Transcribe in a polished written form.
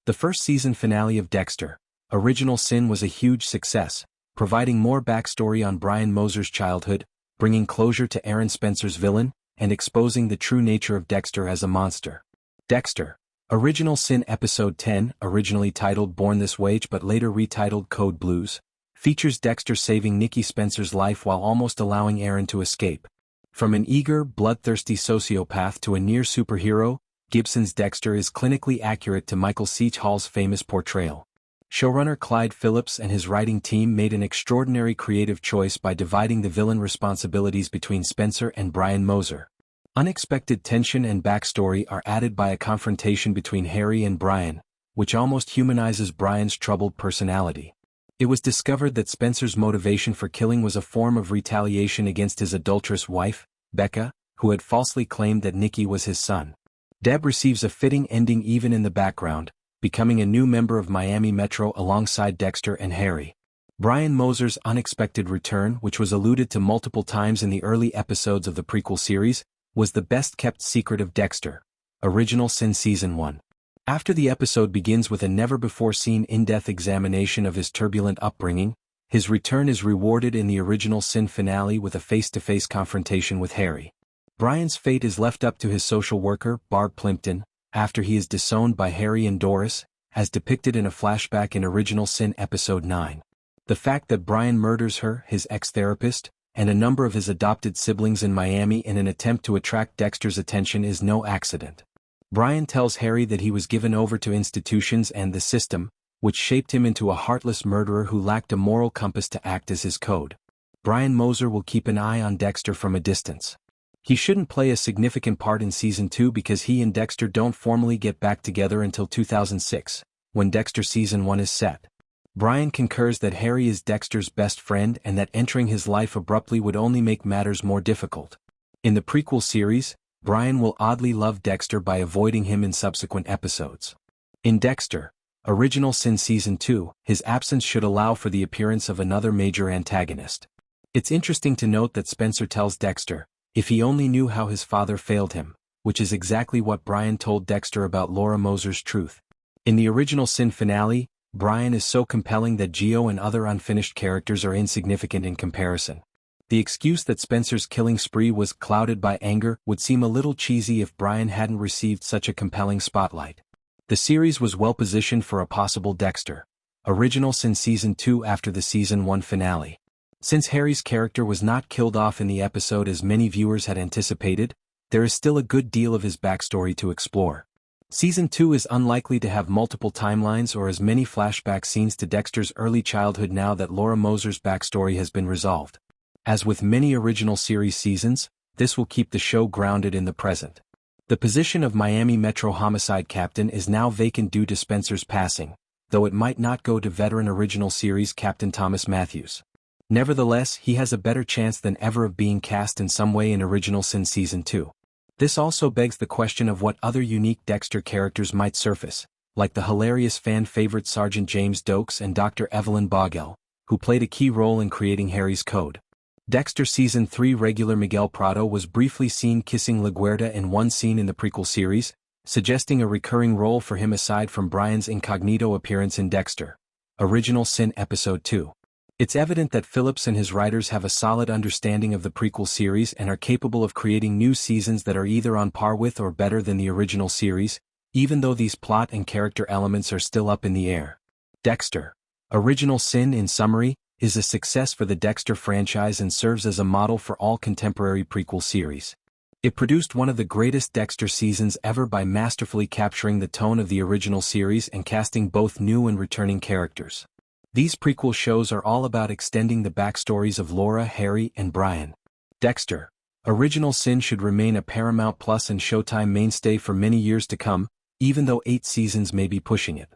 The first season finale of Dexter, Original Sin was a huge success, providing more backstory on Brian Moser's childhood, bringing closure to Aaron Spencer's villain, and exposing the true nature of Dexter as a monster. Dexter, Original Sin Episode 10, originally titled Born This Way but later retitled Code Blues, features Dexter saving Nikki Spencer's life while almost allowing Aaron to escape. From an eager, bloodthirsty sociopath to a near superhero, Gibson's Dexter is clinically accurate to Michael C. Hall's famous portrayal. Showrunner Clyde Phillips and his writing team made an extraordinary creative choice by dividing the villain responsibilities between Spencer and Brian Moser. Unexpected tension and backstory are added by a confrontation between Harry and Brian, which almost humanizes Brian's troubled personality. It was discovered that Spencer's motivation for killing was a form of retaliation against his adulterous wife, Becca, who had falsely claimed that Nikki was his son. Deb receives a fitting ending even in the background, becoming a new member of Miami Metro alongside Dexter and Harry. Brian Moser's unexpected return, which was alluded to multiple times in the early episodes of the prequel series, was the best-kept secret of Dexter, Original Sin Season 1. After the episode begins with a never-before-seen in-depth examination of his turbulent upbringing, his return is rewarded in the Original Sin finale with a face-to-face confrontation with Harry. Brian's fate is left up to his social worker, Barb Plimpton, after he is disowned by Harry and Doris, as depicted in a flashback in Original Sin Episode 9. The fact that Brian murders her, his ex-therapist, and a number of his adopted siblings in Miami in an attempt to attract Dexter's attention is no accident. Brian tells Harry that he was given over to institutions and the system, which shaped him into a heartless murderer who lacked a moral compass to act as his code. Brian Moser will keep an eye on Dexter from a distance. He shouldn't play a significant part in Season 2 because he and Dexter don't formally get back together until 2006, when Dexter Season 1 is set. Brian concurs that Harry is Dexter's best friend and that entering his life abruptly would only make matters more difficult. In the prequel series, Brian will oddly love Dexter by avoiding him in subsequent episodes. In Dexter, Original Sin Season 2, his absence should allow for the appearance of another major antagonist. It's interesting to note that Spencer tells Dexter, if he only knew how his father failed him, which is exactly what Brian told Dexter about Laura Moser's truth. In the Original Sin finale, Brian is so compelling that Geo and other unfinished characters are insignificant in comparison. The excuse that Spencer's killing spree was clouded by anger would seem a little cheesy if Brian hadn't received such a compelling spotlight. The series was well positioned for a possible Dexter, Original Sin Season 2 after the Season 1 finale. Since Harry's character was not killed off in the episode as many viewers had anticipated, there is still a good deal of his backstory to explore. Season 2 is unlikely to have multiple timelines or as many flashback scenes to Dexter's early childhood now that Laura Moser's backstory has been resolved. As with many original series seasons, this will keep the show grounded in the present. The position of Miami Metro Homicide Captain is now vacant due to Spencer's passing, though it might not go to veteran original series Captain Thomas Matthews. Nevertheless, he has a better chance than ever of being cast in some way in Original Sin Season 2. This also begs the question of what other unique Dexter characters might surface, like the hilarious fan-favorite Sergeant James Dokes and Dr. Evelyn Bogel, who played a key role in creating Harry's code. Dexter Season 3 regular Miguel Prado was briefly seen kissing LaGuerta in one scene in the prequel series, suggesting a recurring role for him aside from Brian's incognito appearance in Dexter, Original Sin Episode 2. It's evident that Phillips and his writers have a solid understanding of the prequel series and are capable of creating new seasons that are either on par with or better than the original series, even though these plot and character elements are still up in the air. Dexter, Original Sin in summary, is a success for the Dexter franchise and serves as a model for all contemporary prequel series. It produced one of the greatest Dexter seasons ever by masterfully capturing the tone of the original series and casting both new and returning characters. These prequel shows are all about extending the backstories of Laura, Harry, and Brian. Dexter, Original Sin should remain a Paramount Plus and Showtime mainstay for many years to come, even though 8 seasons may be pushing it.